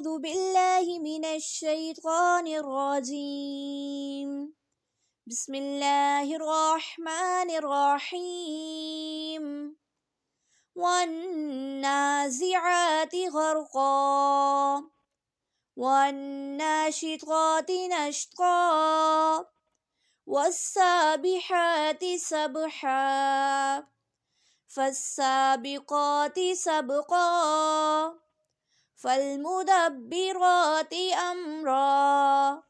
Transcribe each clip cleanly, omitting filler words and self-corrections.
أعوذ بالله من الشيطان الرجيم. بسم الله الرحمن الرحيم. والنازعات غرقا والناشطات نشطا والسابحات سبحا فالسابقات سبقا فالمدبرات أمرا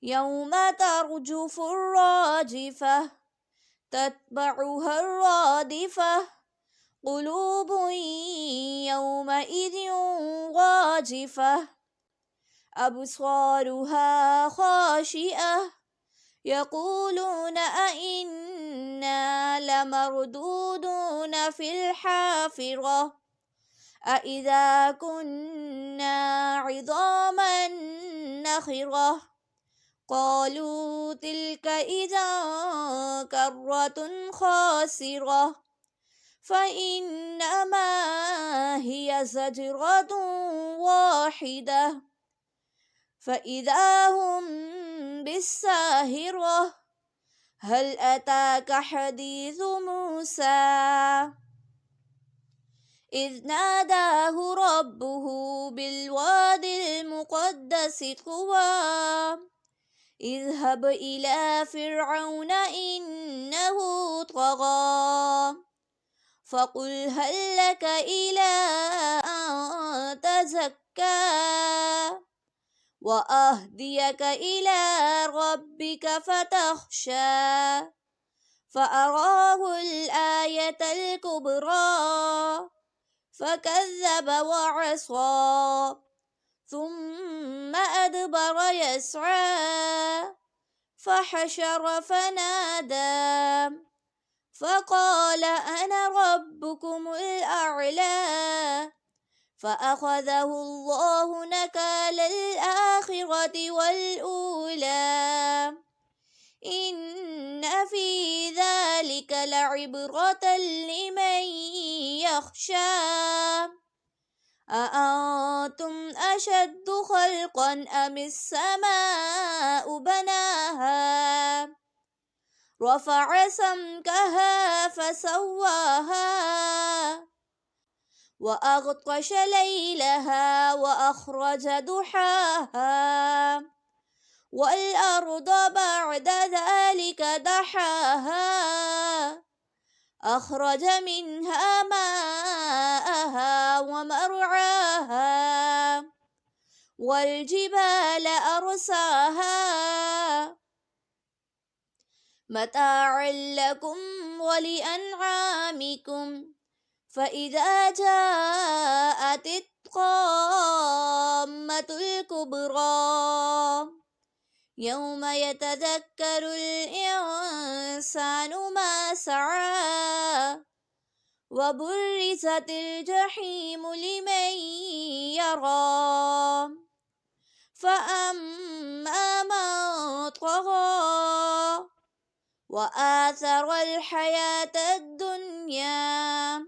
يوم ترجف الراجفة تتبعها الرادفة قلوب يومئذ واجفة أبصارها خاشئة يقولون أئنا لمردودون في الحافرة أإذا كنا عظاما نخرة قالوا تلك إذا كرة خاسرة فإنما هي زجرة واحدة فإذا هم بالساهرة هل أتاك حديث موسى إذ ناداه ربه بالواد المقدس طوى اذهب إلى فرعون إنه طغى فقل هل لك إلى أن تزكى وأهديك إلى ربك فتخشى فأراه الآية الكبرى فكذب وعصى ثم أدبر يسعى فحشر فنادى فقال أنا ربكم الأعلى فأخذه الله نكال الآخرة والأولى إن في ذلك لعبرة لمن يخشى أأنتم أشد خلقا أم السماء بناها رفع سمكها فسواها وأغطش ليلها وأخرج ضحاها والأرض بعد ذلك دحاها أخرج منها ماءها ومرعاها والجبال أرساها متاعا لكم ولأنعامكم فإذا جاءت الطامة الكبرى يوم يتذكر الإنسان ما سعى وبرزت الجحيم لمن يرى فأما من طغى وآثر الحياة الدنيا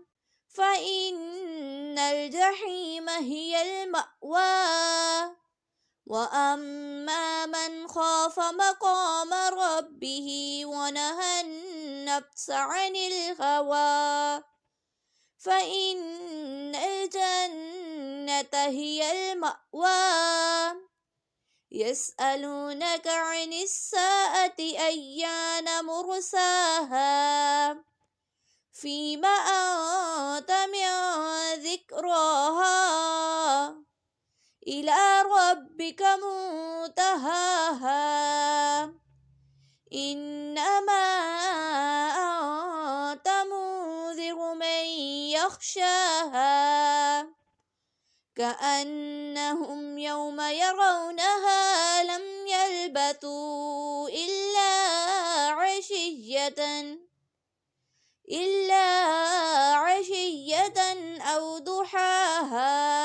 فإن الجحيم هي المأوى وأما من خاف مقام ربه ونهى النفس عن الهوى فإن الجنة هي المأوى يسألونك عن الساعة أيان مرساها فيما أنت من ذكراها إلى ربك منتهاها إنما أنت منذر من يخشاها كأنهم يوم يرونها لم يلبثوا إلا عشية أو ضحاها